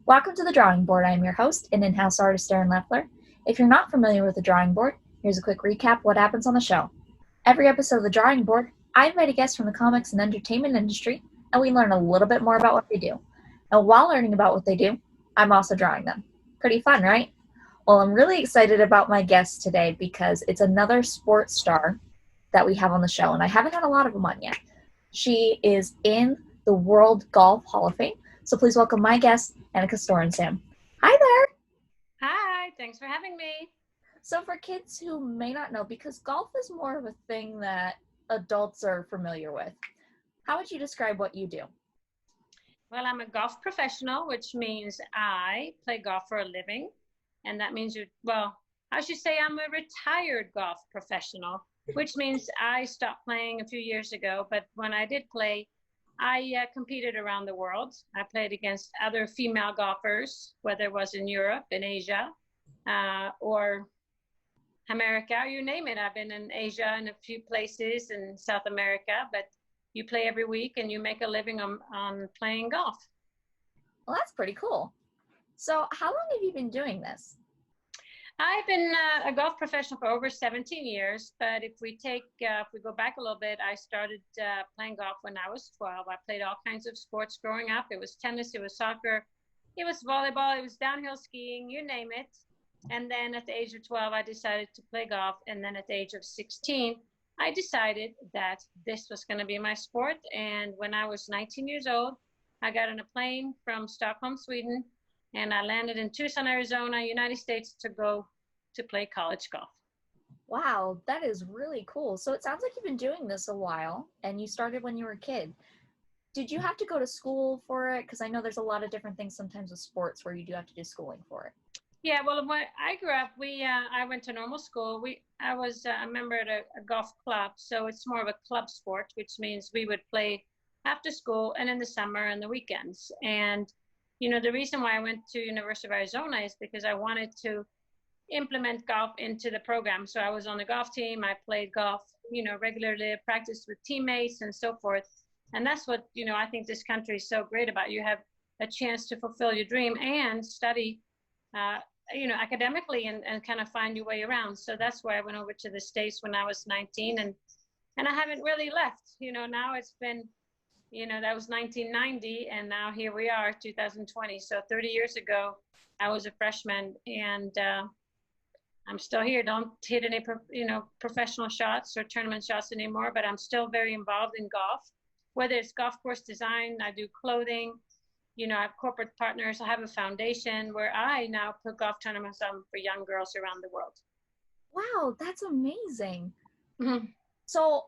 Welcome to the Drawing Board. I'm your host and in-house artist, Erin Leffler. If you're not familiar with the Drawing Board, here's a quick recap of what happens on the show. Every episode of the Drawing Board, I invite a guest from the comics and entertainment industry, and we learn a little bit more about what they do. And while learning about what they do, I'm also drawing them. Pretty fun, right? Well, I'm really excited about my guest today because it's another sports star that we have on the show, and I haven't had a lot of them on yet. She is in the World Golf Hall of Fame, so please welcome my guest, Annika Sorenstam. Hi there. Hi, thanks for having me. So for kids who may not know, because golf is more of a thing that adults are familiar with, how would you describe what you do? Well, I'm a golf professional, which means I play golf for a living. And that means I should say I'm a retired golf professional, which means I stopped playing a few years ago. But when I did play, I competed around the world. I played against other female golfers, whether it was in Europe, in Asia, or America, you name it. I've been in Asia and a few places in South America, but you play every week and you make a living on playing golf. Well, that's pretty cool. So how long have you been doing this? I've been a golf professional for over 17 years, but if we go back a little bit, I started playing golf when I was 12. I played all kinds of sports growing up. It was tennis, it was soccer, it was volleyball, it was downhill skiing, you name it. And then at the age of 12, I decided to play golf. And then at the age of 16, I decided that this was going to be my sport. And when I was 19 years old, I got on a plane from Stockholm, Sweden, and I landed in Tucson, Arizona, United States, to go to play college golf. Wow, that is really cool. So it sounds like you've been doing this a while and you started when you were a kid. Did you have to go to school for it? Because I know there's a lot of different things sometimes with sports where you do have to do schooling for it. Yeah, well, when I grew up, I went to normal school. I was a member at a golf club, so it's more of a club sport, which means we would play after school and in the summer and the weekends. And the reason why I went to University of Arizona is because I wanted to implement golf into the program. So I was on the golf team. I played golf, regularly, practiced with teammates and so forth. And that's what I think this country is so great about. You have a chance to fulfill your dream and study. Academically and kind of find your way around. So that's why I went over to the States when I was 19 and I haven't really left. Now it's been, that was 1990 and now here we are, 2020. So 30 years ago, I was a freshman and I'm still here. Don't hit any, professional shots or tournament shots anymore, but I'm still very involved in golf, whether it's golf course design, I do clothing, I have corporate partners. I have a foundation where I now put golf tournaments on for young girls around the world. Wow, that's amazing. Mm-hmm. So,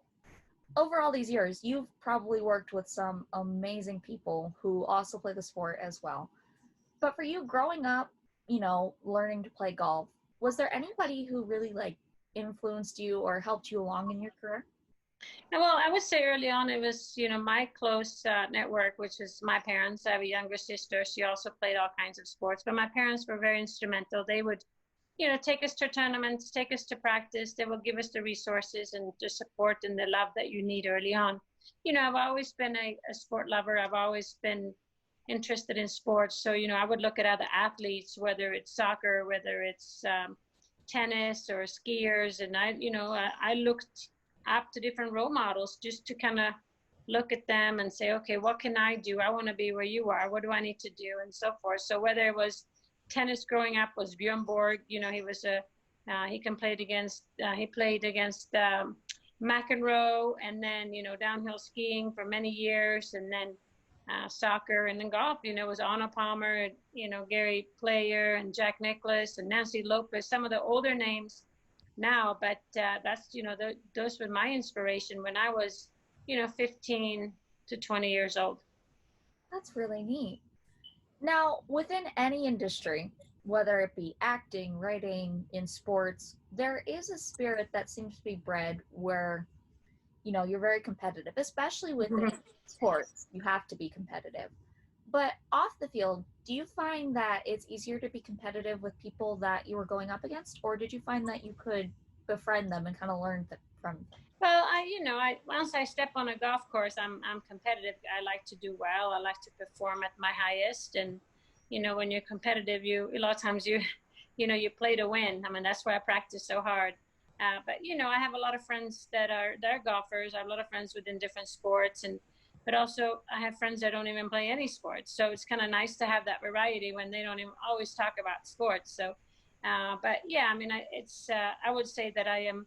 over all these years, you've probably worked with some amazing people who also play the sport as well. But for you growing up, learning to play golf, was there anybody who really influenced you or helped you along in your career? Well, I would say early on it was, my close network, which is my parents. I have a younger sister. She also played all kinds of sports, but my parents were very instrumental. They would, take us to tournaments, take us to practice. They will give us the resources and the support and the love that you need early on. I've always been a sport lover. I've always been interested in sports. So, I would look at other athletes, whether it's soccer, whether it's tennis or skiers. And I looked up to different role models just to kind of look at them and say, okay, what can I do? I want to be where you are. What do I need to do? And so forth. So whether it was tennis growing up was Björn Borg, he was he played against McEnroe and then, downhill skiing for many years and then soccer and then golf, was Anna Palmer, Gary Player and Jack Nicklaus and Nancy Lopez, some of the older names now, but that's those were my inspiration when I was 15 to 20 years old. That's really neat. Now, within any industry, whether it be acting, writing, in sports, there is a spirit that seems to be bred where you're very competitive, especially within sports. You have to be competitive. But off the field, do you find that it's easier to be competitive with people that you were going up against, or did you find that you could befriend them and kind of learn from? Well, I once I step on a golf course, I'm competitive. I like to do well. I like to perform at my highest, and when you're competitive, a lot of times you play to win. I mean, that's why I practice so hard. But I have a lot of friends that are golfers. I have a lot of friends within different sports, but also I have friends that don't even play any sports. So it's kind of nice to have that variety when they don't even always talk about sports. So, but yeah, I mean, I would say that I am,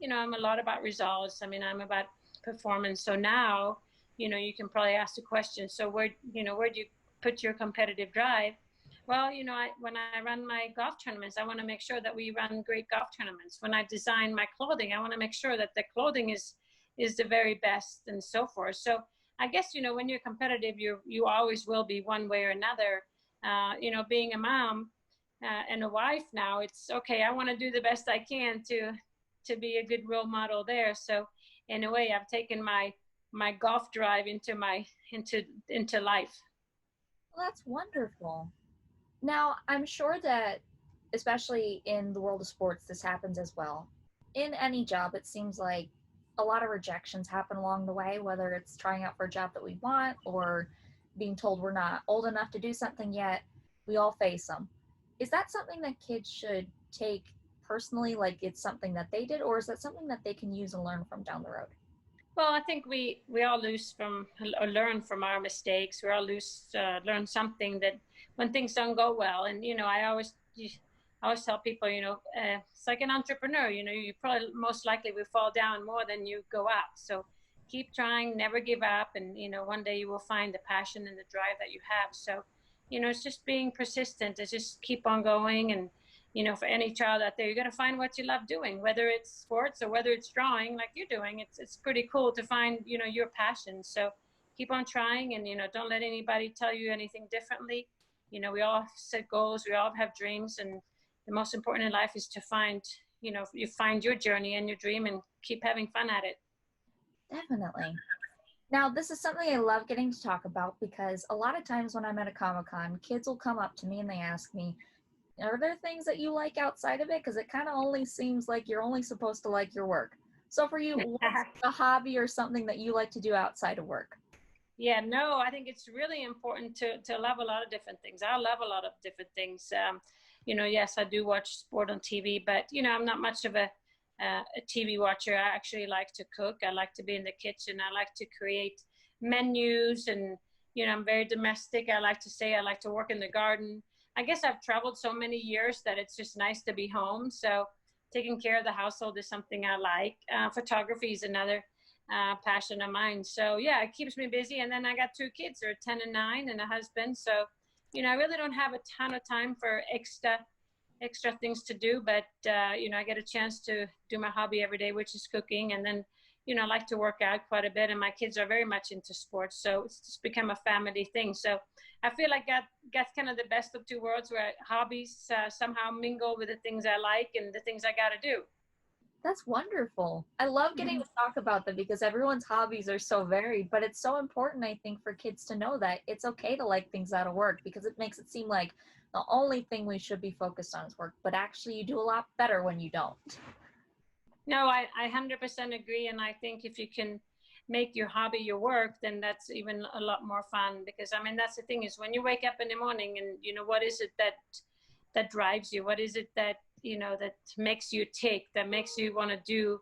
I'm a lot about results. I mean, I'm about performance. So now, you can probably ask the question. So where do you put your competitive drive? Well, when I run my golf tournaments, I want to make sure that we run great golf tournaments. When I design my clothing, I want to make sure that the clothing is the very best and so forth. So I guess, when you're competitive, you always will be one way or another. Being a mom and a wife now, it's okay. I want to do the best I can to be a good role model there. So in a way, I've taken my golf drive into life. Well, that's wonderful. Now, I'm sure that, especially in the world of sports, this happens as well. In any job, it seems like a lot of rejections happen along the way, whether it's trying out for a job that we want or being told we're not old enough to do something yet. We all face them. Is that something that kids should take personally, like it's something that they did, or is that something that they can use and learn from down the road? Well, I think we all lose from or learn from our mistakes. We all learn something that when things don't go well. And I always tell people, it's like an entrepreneur. You probably most likely will fall down more than you go up. So keep trying, never give up, and one day you will find the passion and the drive that you have. So it's just being persistent. It's just keep on going and for any child out there, you're going to find what you love doing, whether it's sports or whether it's drawing like you're doing. It's pretty cool to find, your passion. So keep on trying and, don't let anybody tell you anything differently. We all set goals, we all have dreams. And the most important in life is to find, you find your journey and your dream and keep having fun at it. Definitely. Now, this is something I love getting to talk about because a lot of times when I'm at a Comic-Con, kids will come up to me and they ask me, are there things that you like outside of it? Because it kind of only seems like you're only supposed to like your work. So for you, what's a hobby or something that you like to do outside of work? Yeah, no, I think it's really important to love a lot of different things. I love a lot of different things. Yes, I do watch sport on TV, but I'm not much of a TV watcher. I actually like to cook. I like to be in the kitchen. I like to create menus, and I'm very domestic. I like to say I like to work in the garden. I guess I've traveled so many years that it's just nice to be home. So taking care of the household is something I like. Photography is another passion of mine. So yeah, it keeps me busy. And then I got two kids, they're 10 and 9, and a husband. So, I really don't have a ton of time for extra things to do, but I get a chance to do my hobby every day, which is cooking. And then, I like to work out quite a bit, and my kids are very much into sports. So it's just become a family thing. So I feel like that's kind of the best of two worlds, where hobbies somehow mingle with the things I like and the things I got to do. That's wonderful. I love getting to talk about them because everyone's hobbies are so varied, but it's so important, I think, for kids to know that it's okay to like things out of work because it makes it seem like the only thing we should be focused on is work, but actually you do a lot better when you don't. No, I 100% agree. And I think if you can make your hobby your work, then that's even a lot more fun. Because I mean, that's the thing, is when you wake up in the morning and, what is it that drives you? What is it that, that makes you tick, that makes you want to do,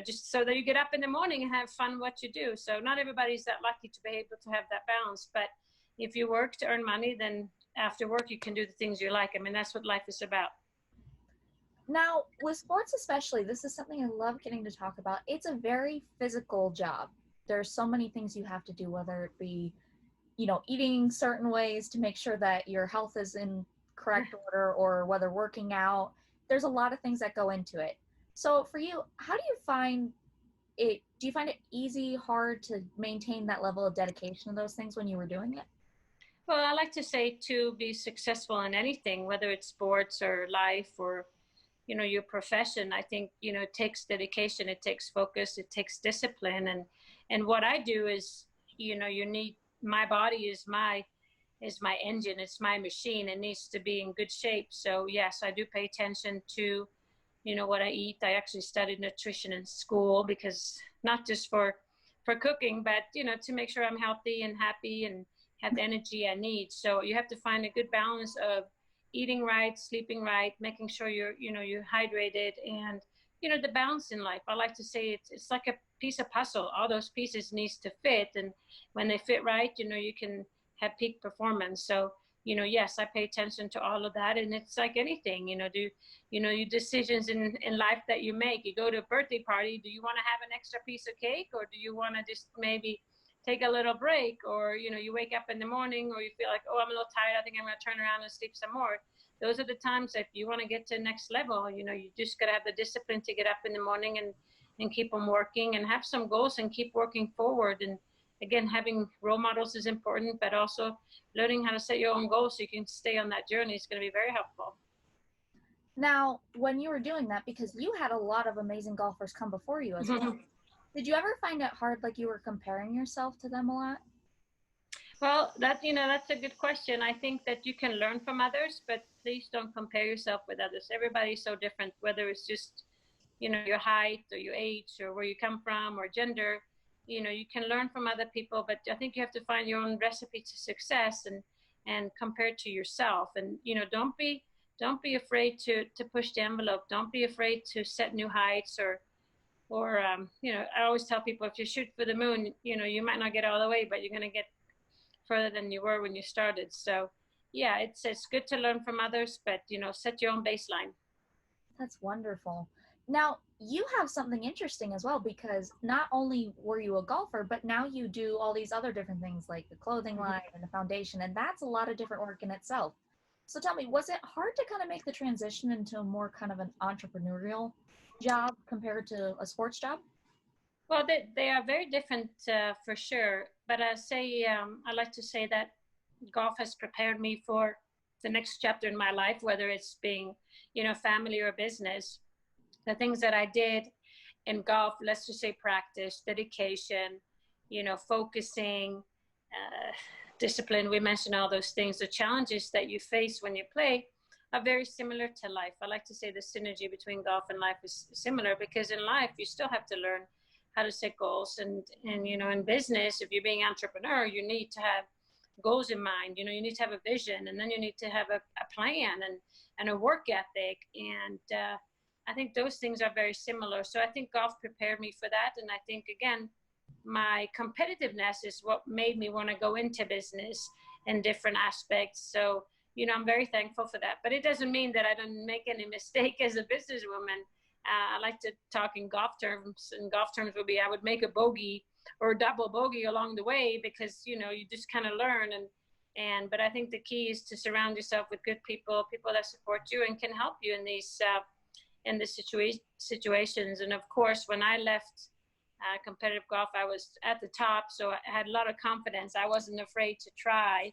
just so that you get up in the morning and have fun what you do. So not everybody's that lucky to be able to have that balance. But if you work to earn money, then after work, you can do the things you like. I mean, that's what life is about. Now, with sports especially, this is something I love getting to talk about. It's a very physical job. There's so many things you have to do, whether it be, eating certain ways to make sure that your health is in correct order, or whether working out. There's a lot of things that go into it. So for you, how do you find it? Do you find it easy, hard to maintain that level of dedication to those things when you were doing it? Well, I like to say to be successful in anything, whether it's sports or life or, your profession, I think, it takes dedication, it takes focus, it takes discipline. And what I do is, you need, my body is my engine, it's my machine, it needs to be in good shape. So yes, I do pay attention to, what I eat. I actually studied nutrition in school, because not just for cooking, but, to make sure I'm healthy and happy and have the energy I need. So you have to find a good balance of eating right, sleeping right, making sure you're hydrated, and the balance in life. I like to say it's like a piece of puzzle. All those pieces needs to fit, and when they fit right, you can have peak performance. So yes, I pay attention to all of that, and it's like anything. Your decisions in life that you make. You go to a birthday party. Do you want to have an extra piece of cake, or do you want to just maybe take a little break? Or you wake up in the morning, or you feel like, oh, I'm a little tired, I think I'm going to turn around and sleep some more. Those are the times if you want to get to the next level, you just got to have the discipline to get up in the morning and keep on working and have some goals and keep working forward. And again, having role models is important, but also learning how to set your own goals so you can stay on that journey is going to be very helpful. Now, when you were doing that, because you had a lot of amazing golfers come before you as well, did you ever find it hard, like you were comparing yourself to them a lot? Well, that's a good question. I think that you can learn from others, but please don't compare yourself with others. Everybody's so different, whether it's just, your height or your age or where you come from or gender. You can learn from other people, but I think you have to find your own recipe to success and compare it to yourself. And, don't be afraid to push the envelope. Don't be afraid to set new heights or I always tell people, if you shoot for the moon, you might not get all the way, but you're going to get further than you were when you started. So yeah, it's good to learn from others, but set your own baseline. That's wonderful. Now, you have something interesting as well, because not only were you a golfer, but now you do all these other different things like the clothing line and the foundation, and that's a lot of different work in itself. So tell me, was it hard to kind of make the transition into a more kind of an entrepreneurial job compared to a sports job? Well, they are very different for sure. But I like to say that golf has prepared me for the next chapter in my life, whether it's being, family or business. The things that I did in golf, let's just say practice, dedication, focusing, discipline. We mentioned all those things. The challenges that you face when you play are very similar to life. I like to say the synergy between golf and life is similar, because in life you still have to learn how to set goals, and in business, if you're being an entrepreneur, you need to have goals in mind. You need to have a vision, and then you need to have a plan and a work ethic, and I think those things are very similar. So I think golf prepared me for that, and I think again my competitiveness is what made me want to go into business in different aspects. So I'm very thankful for that, but it doesn't mean that I don't make any mistake as a businesswoman. I like to talk in golf terms, and golf terms would be I would make a bogey or a double bogey along the way, because you just kind of learn, but I think the key is to surround yourself with good people that support you and can help you in these situations. And of course, when I left competitive golf, I was at the top, so I had a lot of confidence. I wasn't afraid to try.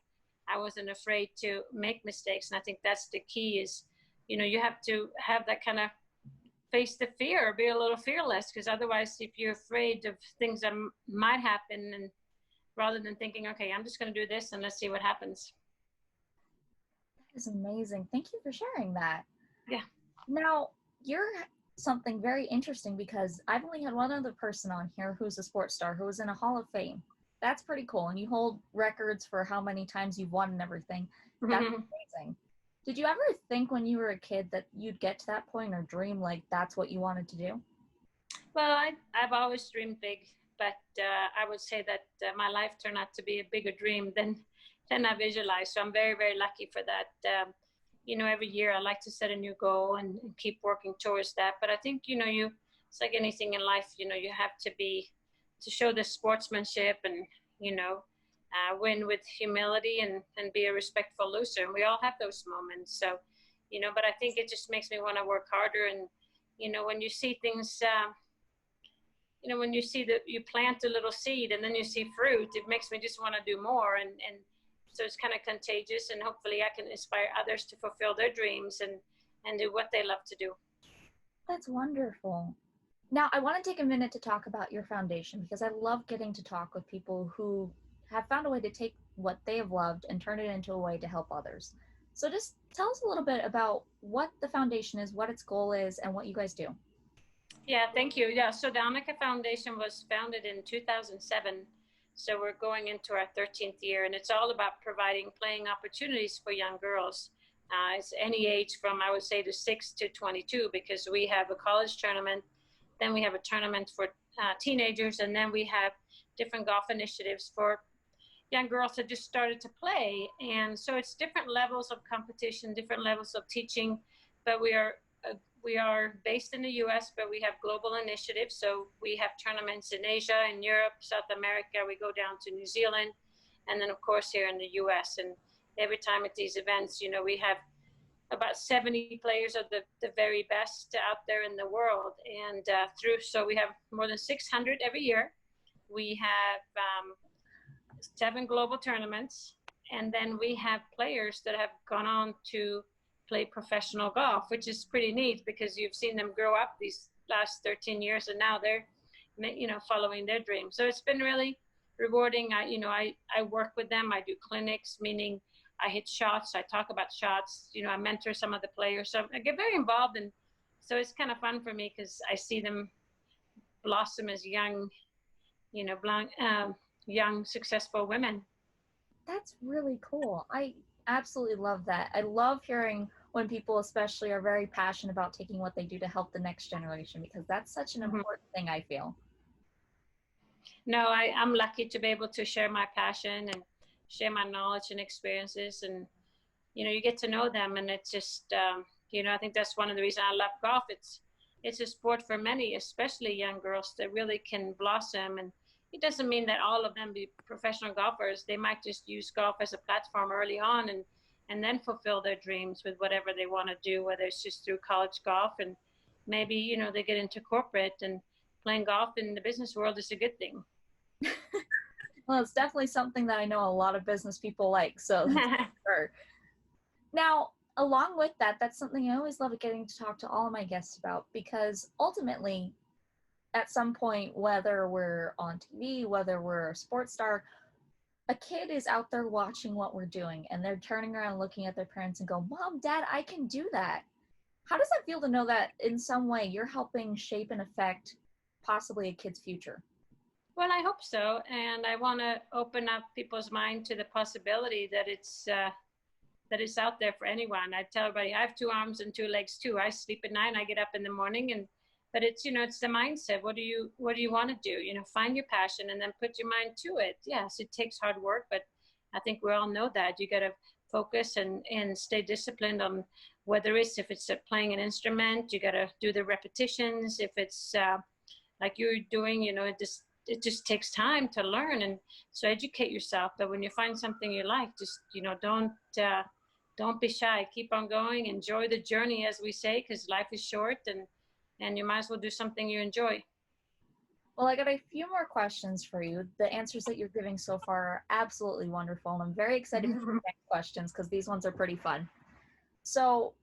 I wasn't afraid to make mistakes, and I think that's the key. Is you have to have that kind of face the fear, be a little fearless, because otherwise if you're afraid of things that might happen, and rather than thinking, okay, I'm just going to do this and let's see what happens. That is amazing. Thank you for sharing that. Yeah. Now, you're something very interesting, because I've only had one other person on here who's a sports star who was in a Hall of Fame. That's pretty cool. And you hold records for how many times you've won and everything. That's amazing. Did you ever think when you were a kid that you'd get to that point, or dream like that's what you wanted to do? Well, I've always dreamed big, but I would say that my life turned out to be a bigger dream than I visualized. So I'm very, very lucky for that. Every year I like to set a new goal and keep working towards that. But I think, it's like anything in life, you have to show the sportsmanship and, win with humility and be a respectful loser. And we all have those moments. So, but I think it just makes me want to work harder. And, when you see things, when you see that you plant a little seed and then you see fruit, it makes me just want to do more. And so it's kind of contagious, and hopefully I can inspire others to fulfill their dreams and do what they love to do. That's wonderful. Now, I want to take a minute to talk about your foundation, because I love getting to talk with people who have found a way to take what they have loved and turn it into a way to help others. So just tell us a little bit about what the foundation is, what its goal is, and what you guys do. Yeah, thank you. Yeah, so the Annika Foundation was founded in 2007. So we're going into our 13th year, and it's all about providing playing opportunities for young girls. It's any age from, I would say, to 6 to 22, because we have a college tournament, then we have a tournament for teenagers, and then we have different golf initiatives for young girls that just started to play. And so it's different levels of competition, different levels of teaching, but we are based in the US, but we have global initiatives. So we have tournaments in Asia, in Europe, South America. We go down to New Zealand, and then of course here in the US. And every time at these events, we have about 70 players of the very best out there in the world. And so we have more than 600 every year. We have 7 global tournaments, and then we have players that have gone on to play professional golf, which is pretty neat, because you've seen them grow up these last 13 years, and now they're following their dreams. So it's been really rewarding. I work with them. I do clinics, meaning I hit shots, I talk about shots, I mentor some of the players, so I get very involved, and so it's kind of fun for me because I see them blossom as young young successful women. That's really cool. I absolutely love that. I love hearing when people especially are very passionate about taking what they do to help the next generation, because that's such an important thing, I feel. No, I'm lucky to be able to share my passion and share my knowledge and experiences, and you get to know them, and it's just I think that's one of the reasons I love golf. It's a sport for many, especially young girls, that really can blossom. And it doesn't mean that all of them be professional golfers. They might just use golf as a platform early on, and then fulfill their dreams with whatever they want to do, whether it's just through college golf, and maybe they get into corporate, and playing golf in the business world is a good thing. Well, it's definitely something that I know a lot of business people like, so sure. Now, along with that, that's something I always love getting to talk to all of my guests about, because ultimately, at some point, whether we're on TV, whether we're a sports star, a kid is out there watching what we're doing, and they're turning around looking at their parents and go, Mom, Dad, I can do that. How does that feel to know that in some way you're helping shape and affect possibly a kid's future? Well, I hope so. And I want to open up people's mind to the possibility that it's out there for anyone. I tell everybody, I have 2 arms and 2 legs too. I sleep at night and I get up in the morning, but it's, it's the mindset. What do you want to do? Find your passion and then put your mind to it. Yes, it takes hard work, but I think we all know that. You got to focus and stay disciplined on if it's playing an instrument, you got to do the repetitions. If it's like you're doing, it just takes time to learn, and so educate yourself. But when you find something you like, just don't be shy. Keep on going. Enjoy the journey, as we say, because life is short, and you might as well do something you enjoy. Well, I got a few more questions for you. The answers that you're giving so far are absolutely wonderful, and I'm very excited for the next questions, because these ones are pretty fun. So,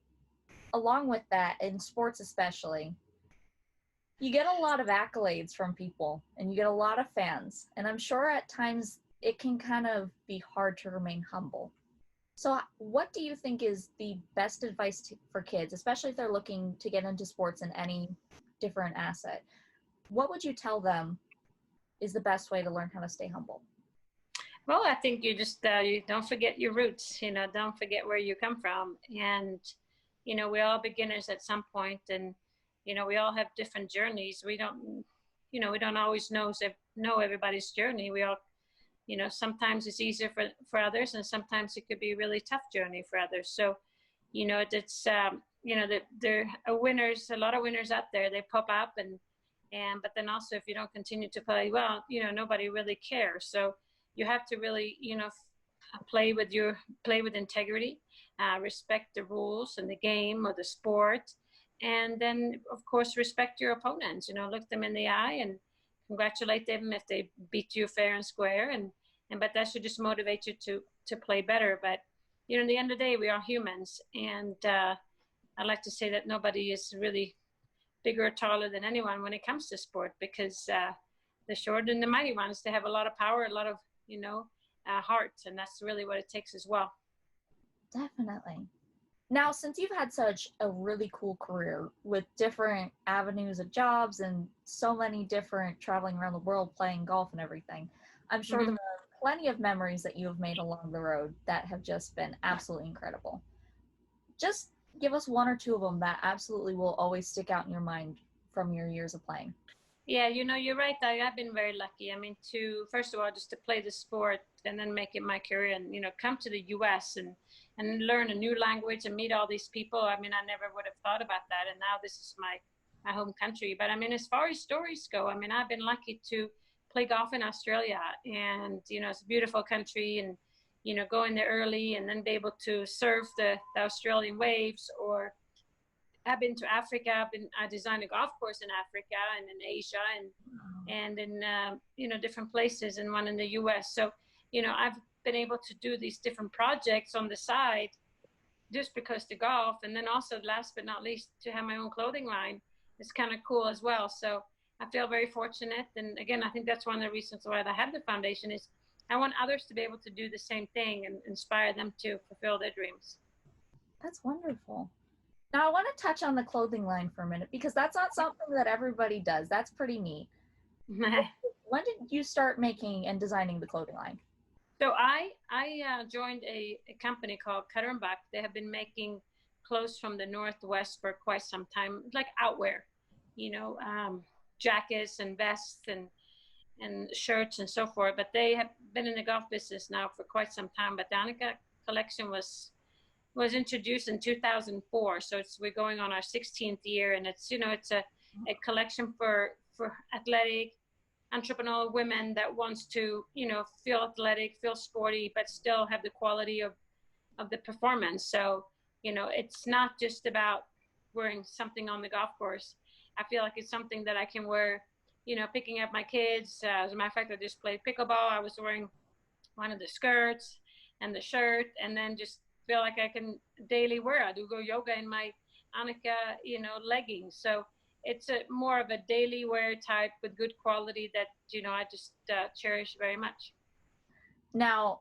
along with that, in sports especially, you get a lot of accolades from people, and you get a lot of fans, and I'm sure at times it can kind of be hard to remain humble. So what do you think is the best advice for kids, especially if they're looking to get into sports in any different asset? What would you tell them is the best way to learn how to stay humble? Well, I think you just you don't forget your roots, don't forget where you come from. And, we're all beginners at some point, and, we all have different journeys. We don't always know everybody's journey. We all, sometimes it's easier for others, and sometimes it could be a really tough journey for others. So, it's, there are winners, a lot of winners out there. They pop up, but then also if you don't continue to play well, nobody really cares. So you have to really, play with integrity, respect the rules and the game or the sport. And then, of course, respect your opponents. Look them in the eye and congratulate them if they beat you fair and square. But that should just motivate you to play better. But at the end of the day, we are humans, and I like to say that nobody is really bigger or taller than anyone when it comes to sport, because the short and the mighty ones, they have a lot of power, a lot of heart, and that's really what it takes as well. Definitely. Now, since you've had such a really cool career with different avenues of jobs and so many different traveling around the world playing golf and everything, I'm sure there are plenty of memories that you have made along the road that have just been absolutely incredible. Just give us one or two of them that absolutely will always stick out in your mind from your years of playing. Yeah, you're right. I've been very lucky. I mean, first of all, just to play the sport and then make it my career and, come to the US and learn a new language and meet all these people. I mean, I never would have thought about that. And now this is my home country. But I mean, as far as stories go, I mean, I've been lucky to play golf in Australia, and, it's a beautiful country, and, go in there early and then be able to surf the Australian waves. Or I've been to Africa. I designed a golf course in Africa and in Asia and in different places, and one in the U.S. So I've been able to do these different projects on the side just because the golf, and then also last but not least to have my own clothing line is kind of cool as well. So I feel very fortunate, and again, I think that's one of the reasons why I have the foundation is I want others to be able to do the same thing and inspire them to fulfill their dreams. That's wonderful. Now, I want to touch on the clothing line for a minute because that's not something that everybody does. That's pretty neat. When did you start making and designing the clothing line? So I joined a company called Cutter & Buck. They have been making clothes from the Northwest for quite some time, like outwear, jackets and vests and shirts and so forth. But they have been in the golf business now for quite some time. But the Annika collection was introduced in 2004, so we're going on our 16th year, and it's a collection for athletic entrepreneurial women that wants to feel athletic, feel sporty, but still have the quality of the performance. So it's not just about wearing something on the golf course. I feel like it's something that I can wear picking up my kids. As a matter of fact, I just played pickleball. I was wearing one of the skirts and the shirt, and then just feel like I can daily wear. I do go yoga in my Annika, leggings. So it's more of a daily wear type with good quality that, I just cherish very much. Now,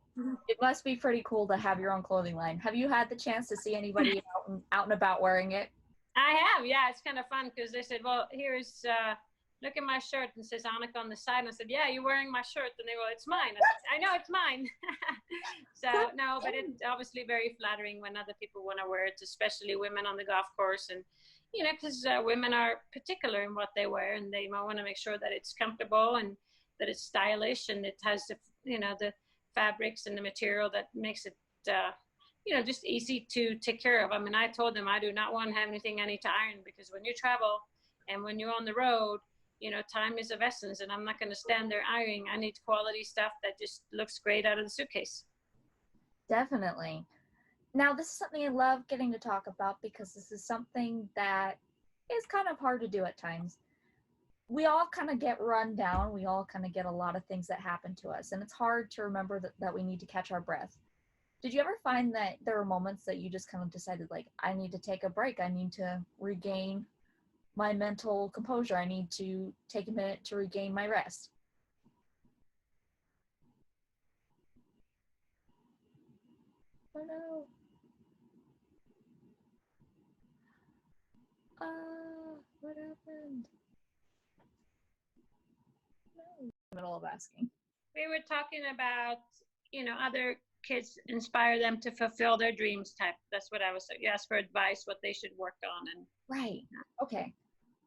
it must be pretty cool to have your own clothing line. Have you had the chance to see anybody out and about wearing it? I have, yeah. It's kind of fun because they said, well, here's, look at my shirt, and it says Annika on the side. And I said, yeah, you're wearing my shirt. And they go, it's mine. I said, I know it's mine. So, no, but it's obviously very flattering when other people want to wear it, especially women on the golf course. And, because women are particular in what they wear, and they might want to make sure that it's comfortable and that it's stylish, and it has the, the fabrics and the material that makes it, just easy to take care of. I mean, I told them I do not want to have anything I need to iron, because when you travel and when you're on the road, time is of essence, and I'm not going to stand there ironing. I need quality stuff that just looks great out of the suitcase. Definitely. Now, this is something I love getting to talk about because this is something that is kind of hard to do at times. We all kind of get run down. We all kind of get a lot of things that happen to us, and it's hard to remember that we need to catch our breath. Did you ever find that there were moments that you just kind of decided, like, I need to take a break. I need to regain my mental composure. I need to take a minute to regain my rest? Oh no. What happened? No. In the middle of asking. We were talking about, other kids inspire them to fulfill their dreams type. That's what I was saying. You asked for advice, what they should work on. And right. Okay.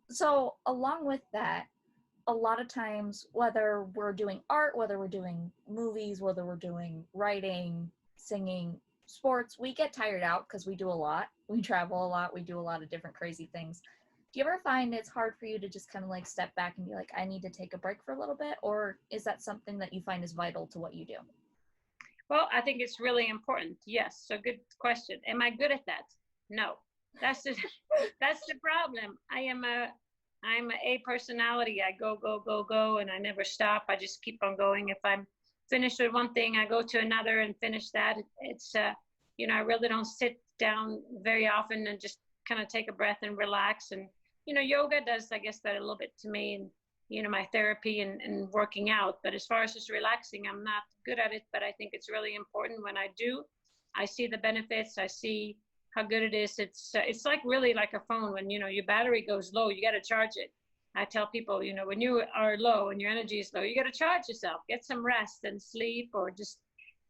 So along with that, a lot of times, whether we're doing art, whether we're doing movies, whether we're doing writing, singing, sports, we get tired out because we do a lot. We travel a lot. We do a lot of different crazy things. Do you ever find it's hard for you to just kind of like step back and be like, I need to take a break for a little bit? Or is that something that you find is vital to what you do? Well, I think it's really important. Yes. So good question. Am I good at that? No. That's the problem. I'm a personality. I go, and I never stop. I just keep on going. If I'm finished with one thing, I go to another and finish that. It's, I really don't sit down very often and just kind of take a breath and relax. And, yoga does, I guess, that a little bit to me, and, my therapy and working out. But as far as just relaxing, I'm not good at it, but I think it's really important. When I do, I see the benefits. I see how good it is. It's like really like a phone. When your battery goes low, you got to charge it. I tell people, when you are low and your energy is low, you got to charge yourself, get some rest and sleep, or just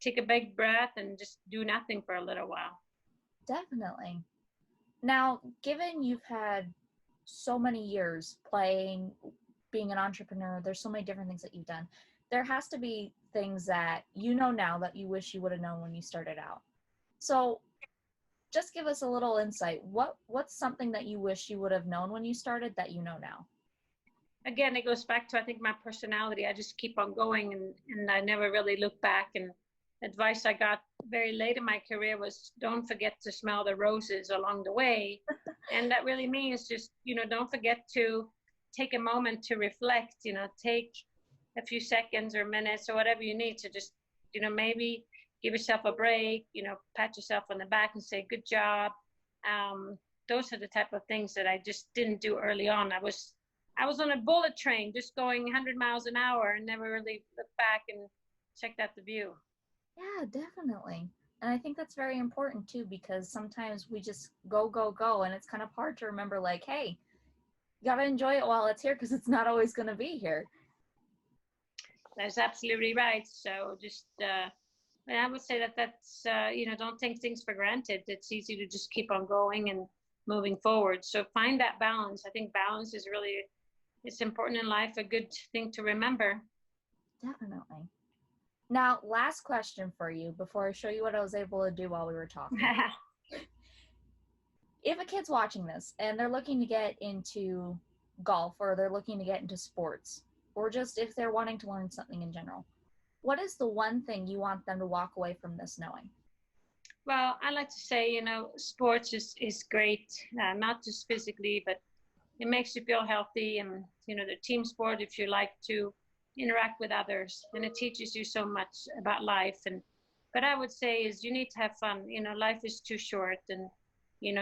take a big breath and just do nothing for a little while. Definitely. Now, given you've had so many years playing, being an entrepreneur, there's so many different things that you've done. There has to be things that you know now that you wish you would have known when you started out. So just give us a little insight. What's something that you wish you would have known when you started that you know now? Again, it goes back to, I think, my personality. I just keep on going, and I never really look back. And advice I got very late in my career was, don't forget to smell the roses along the way. And that really means just, don't forget to take a moment to reflect, take a few seconds or minutes or whatever you need to just, maybe give yourself a break, pat yourself on the back and say, good job. Those are the type of things that I just didn't do early on. I was on a bullet train, just going 100 miles an hour, and never really looked back and checked out the view. Yeah, definitely. And I think that's very important too, because sometimes we just go, go, go, and it's kind of hard to remember, like, hey, you got to enjoy it while it's here because it's not always going to be here. That's absolutely right. So just, I would say that's, don't take things for granted. It's easy to just keep on going and moving forward. So find that balance. I think balance is really, it's important in life, a good thing to remember. Definitely. Now, last question for you before I show you what I was able to do while we were talking. If a kid's watching this and they're looking to get into golf, or they're looking to get into sports, or just if they're wanting to learn something in general, what is the one thing you want them to walk away from this knowing? Well, I like to say, sports is great, not just physically, but it makes you feel healthy. And, the team sport, if you like to interact with others, and it teaches you so much about life. But I would say is you need to have fun. Life is too short, and,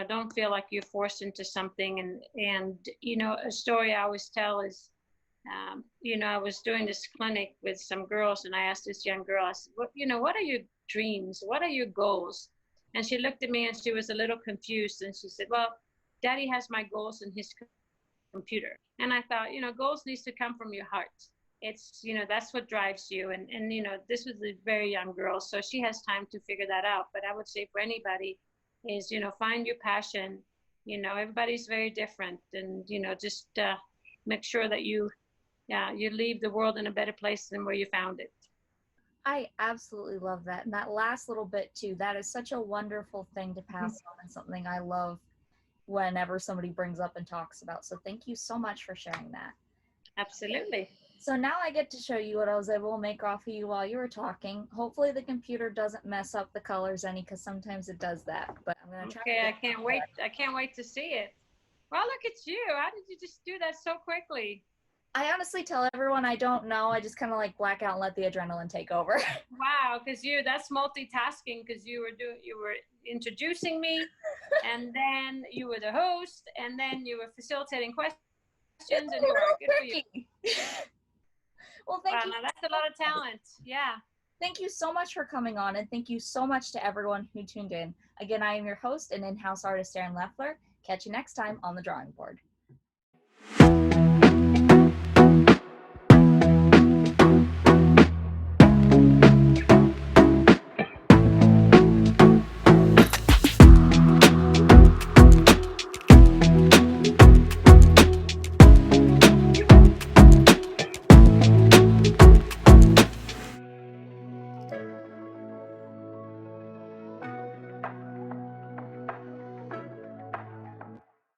don't feel like you're forced into something. And a story I always tell is, I was doing this clinic with some girls, and I asked this young girl, I said, what are your dreams? What are your goals? And she looked at me and she was a little confused. And she said, well, Daddy has my goals in his computer. And I thought, goals needs to come from your heart. It's, that's what drives you. And this was a very young girl, so she has time to figure that out. But I would say for anybody is, find your passion. Everybody's very different, and, just make sure that you leave the world in a better place than where you found it. I absolutely love that. And that last little bit too, that is such a wonderful thing to pass on, and something I love whenever somebody brings up and talks about. So thank you so much for sharing that. Absolutely. So now I get to show you what I was able to make off of you while you were talking. Hopefully the computer doesn't mess up the colors any, because sometimes it does that. But I'm going to try. Okay, I can't wait. I can't wait to see it. Well, look at you. How did you just do that so quickly? I honestly tell everyone I don't know. I just kind of like black out and let the adrenaline take over. Wow, because that's multitasking, because you were introducing me, and then you were the host, and then you were facilitating questions, and you were good for you. Well, thank you. Now that's a lot of talent. Yeah. Thank you so much for coming on, and thank you so much to everyone who tuned in. Again, I am your host and in-house artist, Erin Leffler. Catch you next time on The Drawing Board.